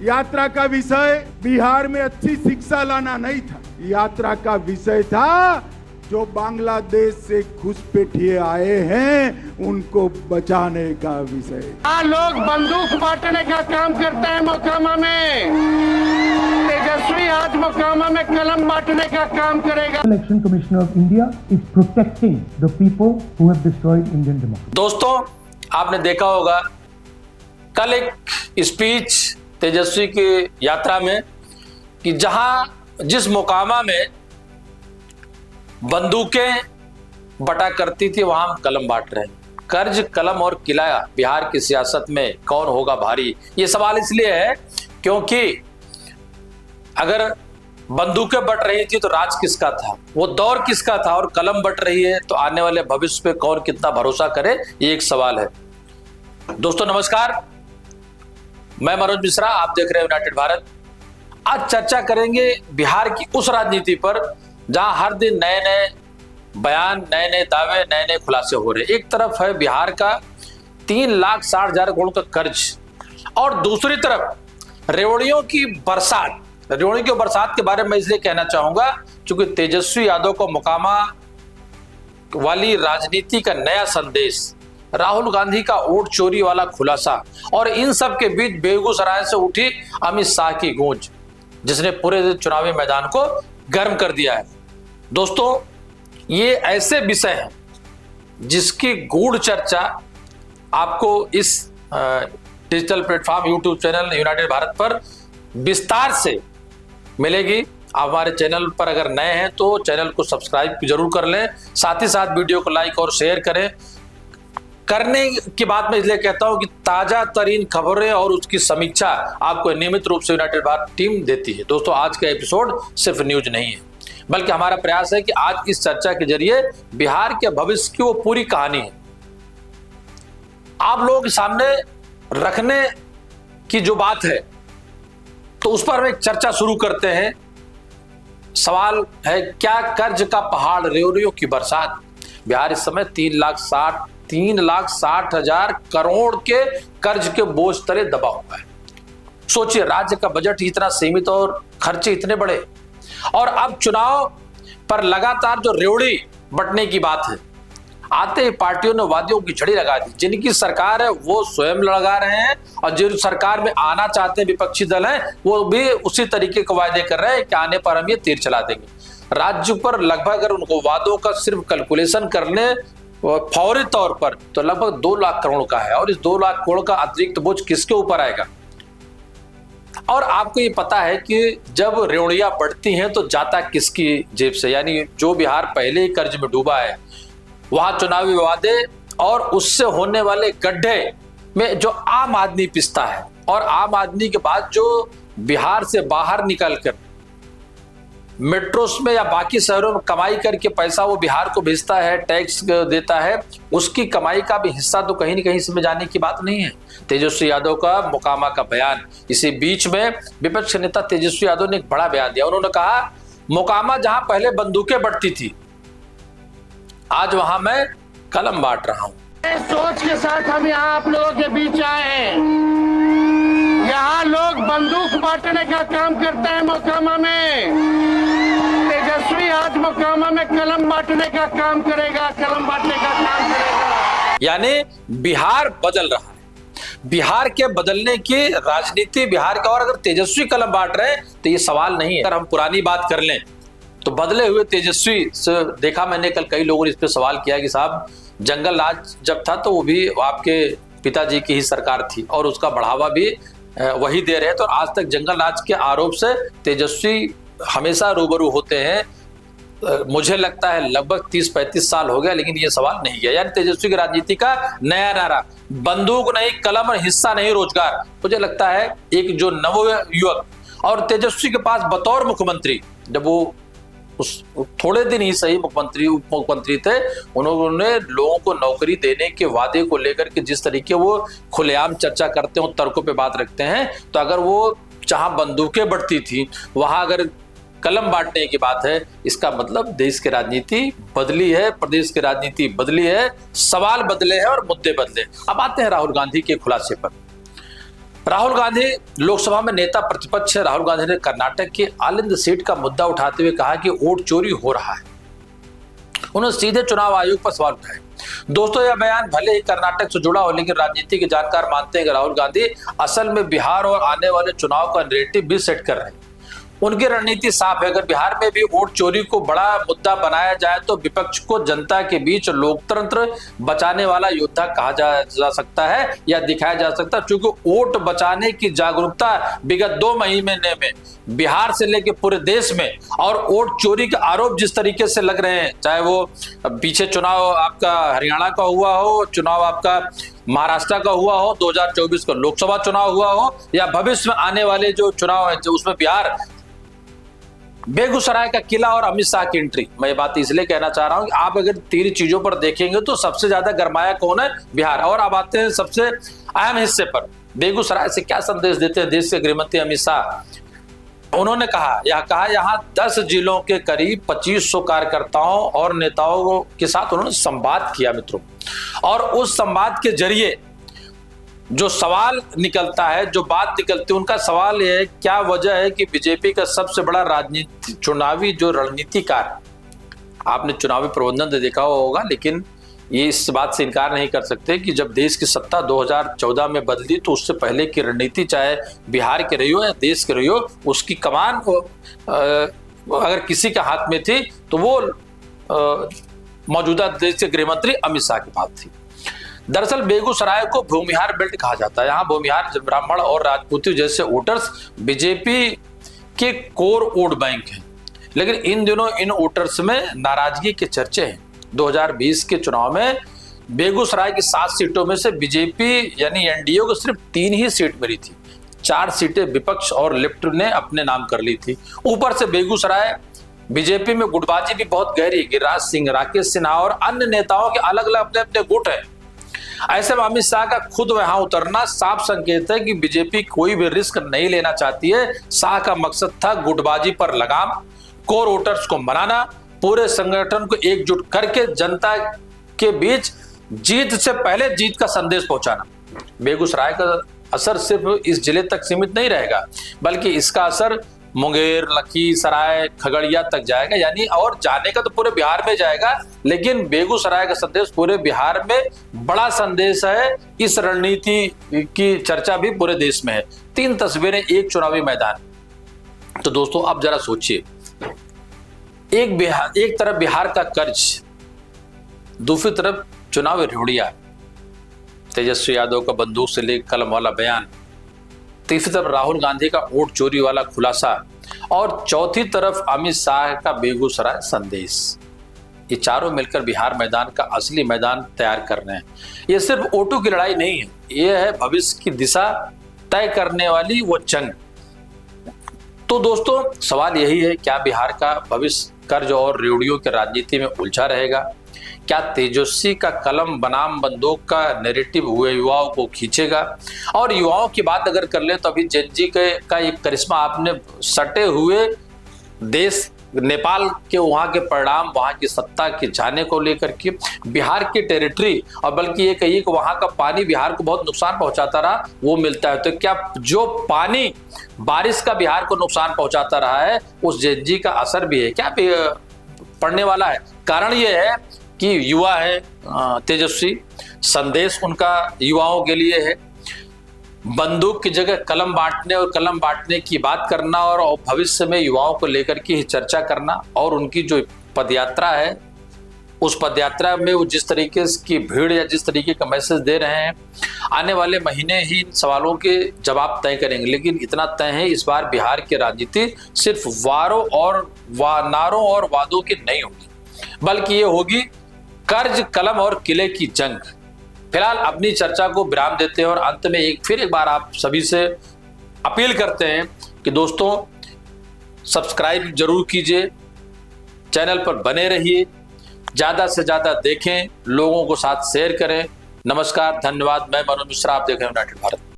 यात्रा का विषय बिहार में अच्छी शिक्षा लाना नहीं था। यात्रा का विषय था जो बांग्लादेश से घुसपैठिए आए हैं उनको बचाने का विषय। लोग बंदूक बांटने का काम करते हैं मोकामा में, तेजस्वी आज मोकामा में कलम बांटने का काम करेगा। Election Commissioner of India is protecting the people who have destroyed Indian democracy. दोस्तों, आपने देखा होगा कल एक स्पीच तेजस्वी की यात्रा में कि जहां जिस मोकामा में बंदूकें बटा करती थी वहां हम कलम बांट रहे हैं। कर्ज, कलम और किला बिहार की सियासत में कौन होगा भारी, ये सवाल इसलिए है क्योंकि अगर बंदूकें बट रही थी तो राज किसका था, वो दौर किसका था, और कलम बट रही है तो आने वाले भविष्य पे कौन कितना भरोसा करे, ये एक सवाल है। दोस्तों नमस्कार, मैं मनोज मिश्रा, आप देख रहे हैं यूनाइटेड भारत। आज चर्चा करेंगे बिहार की उस राजनीति पर जहां हर दिन नए नए बयान, नए नए दावे, नए नए खुलासे हो रहे हैं। एक तरफ है बिहार का 3,60,000 करोड़ का कर्ज और दूसरी तरफ रेवड़ियों की बरसात। रेवड़ियों की बरसात के बारे में इसलिए कहना चाहूंगा क्योंकि तेजस्वी यादव को मोकामा वाली राजनीति का नया संदेश, राहुल गांधी का वोट चोरी वाला खुलासा और इन सब के बीच बेगूसराय से उठी अमित शाह की गूंज जिसने पूरे चुनावी मैदान को गर्म कर दिया है। दोस्तों, ये ऐसे विषय हैं जिसकी गूढ़ चर्चा आपको इस digital platform YouTube channel United Bharat पर विस्तार से मिलेगी। आप हमारे चैनल पर अगर नए हैं तो चैनल को सब्सक्राइब जरूर कर लें, साथ ही साथ वीडियो को लाइक और शेयर करें। करने की बात मैं इसलिए कहता हूं कि ताजा तरीन खबरें और उसकी समीक्षा आपको नियमित रूप से यूनाइटेड भारत टीम देती है। दोस्तों, आज का एपिसोड सिर्फ न्यूज नहीं है बल्कि हमारा प्रयास है कि आज इस चर्चा के जरिए बिहार के भविष्य की वो पूरी कहानी है आप लोगों के सामने रखने की जो बात है, तो उस पर एक चर्चा शुरू करते हैं। सवाल है, क्या कर्ज का पहाड़, रेवड़ियों की बरसात। बिहार इस समय 3,60,000 करोड़ के कर्ज के बोझ तले दबा हुआ है। सोचिए, राज्य का बजट इतना सीमित और खर्चे इतने बड़े, और अब चुनाव पर लगातार जो रेवड़ी बंटने की बात है, आते ही पार्टियों ने वादियों की झड़ी लगा दी। जिनकी सरकार है वो स्वयं लगा रहे हैं और जिन सरकार में आना चाहते हैं विपक्षी दल हैं वो भी उसी तरीके के वायदे कर रहे हैं कि आने पर हम ये तीर चला देंगे। राज्य पर लगभग अगर उनको वादों का सिर्फ कैलकुलेशन करने फौरी तौर पर तो लगभग 2 लाख करोड़ का है, और इस 2 लाख करोड़ का अतिरिक्त बोझ किसके ऊपर आएगा। और आपको ये पता है कि जब रेवड़ियां बढ़ती हैं तो जाता किसकी जेब से, यानी जो बिहार पहले ही कर्ज में डूबा है वहां चुनावी वादे और उससे होने वाले गड्ढे में जो आम आदमी पिसता है, और आम आदमी के बाद जो बिहार से बाहर निकलकर मेट्रोस में या बाकी शहरों में कमाई करके पैसा वो बिहार को भेजता है, टैक्स देता है, उसकी कमाई का भी हिस्सा तो कहीं न कहीं इसमें जाने की बात नहीं है। तेजस्वी यादव का मोकामा का बयान, इसी बीच में विपक्ष नेता तेजस्वी यादव ने एक बड़ा बयान दिया। उन्होंने कहा, मोकामा जहां पहले बंदूकें बढ़ती थी आज वहां मैं कलम बांट रहा हूं। सोच के साथ हम यहाँ आप लोगों के बीच आए हैं। यहाँ लोग बंदूक बांटने का काम करते हैं मोकामा में, तेजस्वी आज मोकामा में कलम बांटने का काम करेगा, कलम बांटने का काम करेगा। यानी बिहार बदल रहा है, बिहार के बदलने की राजनीति बिहार का। और अगर तेजस्वी कलम बांट रहे हैं तो ये सवाल नहीं है। अगर हम पुरानी बात कर लें तो बदले हुए तेजस्वी से देखा मैंने, कल कई लोगों ने इस पे सवाल किया कि साहब जंगल राज जब था तो वो भी आपके पिताजी की ही सरकार थी और उसका बढ़ावा भी वही दे रहे थे, तो आज तक जंगल राज के आरोप से तेजस्वी हमेशा रूबरू होते हैं। मुझे लगता है लगभग 30-35 साल हो गया, लेकिन ये सवाल नहीं किया। यानी तेजस्वी की राजनीति का नया नारा, बंदूक नहीं कलम और हिस्सा नहीं रोजगार। मुझे लगता है एक जो नव युवक, और तेजस्वी के पास बतौर मुख्यमंत्री, जब वो उस थोड़े दिन ही सही मुख्यमंत्री उप मुख्यमंत्री थे, उन्होंने लोगों को नौकरी देने के वादे को लेकर के जिस तरीके वो खुलेआम चर्चा करते हैं, तर्कों पे बात रखते हैं, तो अगर वो जहां बंदूकें बढ़ती थी वहां अगर कलम बांटने की बात है, इसका मतलब देश की राजनीति बदली है, प्रदेश की राजनीति बदली है, सवाल बदले हैं और मुद्दे बदले। अब आते हैं राहुल गांधी के खुलासे पर। राहुल गांधी लोकसभा में नेता प्रतिपक्ष है। राहुल गांधी ने कर्नाटक की आलिंद सीट का मुद्दा उठाते हुए कहा कि वोट चोरी हो रहा है। उन्होंने सीधे चुनाव आयोग पर सवाल उठाए। दोस्तों, यह बयान भले ही कर्नाटक से जुड़ा हो, लेकिन राजनीति के जानकार मानते हैं कि राहुल गांधी असल में बिहार और आने वाले चुनाव का नैरेटिव भी सेट कर रहे हैं। उनकी रणनीति साफ है। अगर बिहार में भी वोट चोरी को बड़ा मुद्दा बनाया जाए तो विपक्ष को जनता के बीच लोकतंत्र बचाने वाला योद्धा कहा जा सकता है या दिखाया जा सकता है, क्योंकि वोट बचाने की जागरूकता विगत 2 महीने में बिहार से लेकर पूरे देश में, और वोट चोरी के आरोप जिस तरीके से लग रहे हैं, चाहे वो पीछे चुनाव आपका हरियाणा का हुआ हो, चुनाव आपका महाराष्ट्र का हुआ हो, 2024 का लोकसभा चुनाव हुआ हो, या भविष्य में आने वाले जो चुनाव है जो उसमें बिहार बेगूसराय का किला और अमित शाह की एंट्री। मैं ये बात इसलिए कहना चाह रहा हूं कि आप अगर 3 चीजों पर देखेंगे तो सबसे ज्यादा गरमाया कौन है? बिहार। और अब आते हैं सबसे अहम हिस्से पर, बेगूसराय से क्या संदेश देते हैं देश के गृहमंत्री अमित शाह। उन्होंने कहा यहाँ 10 जिलों के करीब 2500 कार्यकर्ताओं और नेताओं के साथ उन्होंने संवाद किया मित्रों, और उस संवाद के जरिए जो सवाल निकलता है, जो बात निकलती है, उनका सवाल यह है क्या वजह है कि बीजेपी का सबसे बड़ा राजनीति चुनावी जो रणनीतिकार, आपने चुनावी प्रबंधन तो देखा होगा, लेकिन ये इस बात से इनकार नहीं कर सकते कि जब देश की सत्ता 2014 में बदली तो उससे पहले की रणनीति, चाहे बिहार के रही हो या देश के रही हो, उसकी कमान अगर किसी के हाथ में थी तो वो मौजूदा देश के गृहमंत्री अमित शाह के पास थी। दरअसल बेगूसराय को भूमिहार बेल्ट कहा जाता है। यहाँ भूमिहार ब्राह्मण और राजपूती जैसे वोटर्स बीजेपी के कोर वोट बैंक हैं, लेकिन इन दिनों इन वोटर्स में नाराजगी के चर्चे हैं। 2020 के चुनाव में बेगूसराय की 7 सीटों में से बीजेपी यानी एनडीए को सिर्फ 3 ही सीट मिली थी। 4 सीटें विपक्ष और लेफ्ट ने अपने नाम कर ली थी। ऊपर से बेगूसराय बीजेपी में गुटबाजी भी बहुत गहरी, गिरिराज सिंह, राकेश सिन्हा और अन्य नेताओं के अलग अलग अपने अपने गुट हैं। ऐसे में अमित शाह का खुद वहां उतरना साफ संकेत है कि बीजेपी कोई भी रिस्क नहीं लेना चाहती है। शाह का मकसद था गुटबाजी पर लगाम, कोर वोटर्स को मनाना, पूरे संगठन को एकजुट करके जनता के बीच जीत से पहले जीत का संदेश पहुंचाना। बेगूसराय का असर सिर्फ इस जिले तक सीमित नहीं रहेगा, बल्कि इसका असर मुंगेर, लखीसराय, खगड़िया तक जाएगा, यानी और जाने का तो पूरे बिहार में जाएगा, लेकिन बेगूसराय का संदेश पूरे बिहार में बड़ा संदेश है। इस रणनीति की चर्चा भी पूरे देश में है। 3 तस्वीरें, एक चुनावी मैदान। तो दोस्तों अब जरा सोचिए, एक तरफ बिहार का कर्ज, दूसरी तरफ चुनावी रोड़िया, तेजस्वी यादव का बंदूक से लेकर कलम वाला बयान, तीसरी तरफ राहुल गांधी का वोट चोरी वाला खुलासा, और चौथी तरफ अमित शाह का बेगूसराय संदेश। ये चारों मिलकर बिहार मैदान का असली मैदान तैयार कर रहे हैं। ये सिर्फ वोटों की लड़ाई नहीं है, ये है भविष्य की दिशा तय करने वाली वो जंग। तो दोस्तों सवाल यही है, क्या बिहार का भविष्य कर्ज और रेवड़ियों की राजनीति में उलझा रहेगा? क्या तेजस्वी का कलम बनाम बंदूक का नैरेटिव हुए युवाओं को खींचेगा? और युवाओं की बात अगर कर ले तो अभी जेनजी का एक करिश्मा आपने सटे हुए देश नेपाल के वहां के परिणाम, वहां की सत्ता के जाने को लेकर के बिहार की टेरिटरी, और बल्कि ये कहिए कि वहां का पानी बिहार को बहुत नुकसान पहुंचाता रहा, वो मिलता है। तो क्या जो पानी बारिश का बिहार को नुकसान पहुंचाता रहा है उस जेनजी का असर भी है क्या पड़ने वाला है? कारण ये है कि युवा है तेजस्वी, संदेश उनका युवाओं के लिए है। बंदूक की जगह कलम बांटने और कलम बांटने की बात करना और भविष्य में युवाओं को लेकर के चर्चा करना, और उनकी जो पदयात्रा है उस पदयात्रा में वो जिस तरीके की भीड़ या जिस तरीके का मैसेज दे रहे हैं, आने वाले महीने ही इन सवालों के जवाब तय करेंगे। लेकिन इतना तय है, इस बार बिहार की राजनीति सिर्फ नारों और वादों की नहीं होगी, बल्कि ये होगी कर्ज, कलम और किले की जंग। फिलहाल अपनी चर्चा को विराम देते हैं और अंत में एक बार आप सभी से अपील करते हैं कि दोस्तों सब्सक्राइब जरूर कीजिए, चैनल पर बने रहिए, ज्यादा से ज्यादा देखें, लोगों को साथ शेयर करें। नमस्कार, धन्यवाद। मैं मनोज मिश्रा, आप देख रहे हैं यूनाइटेड भारत।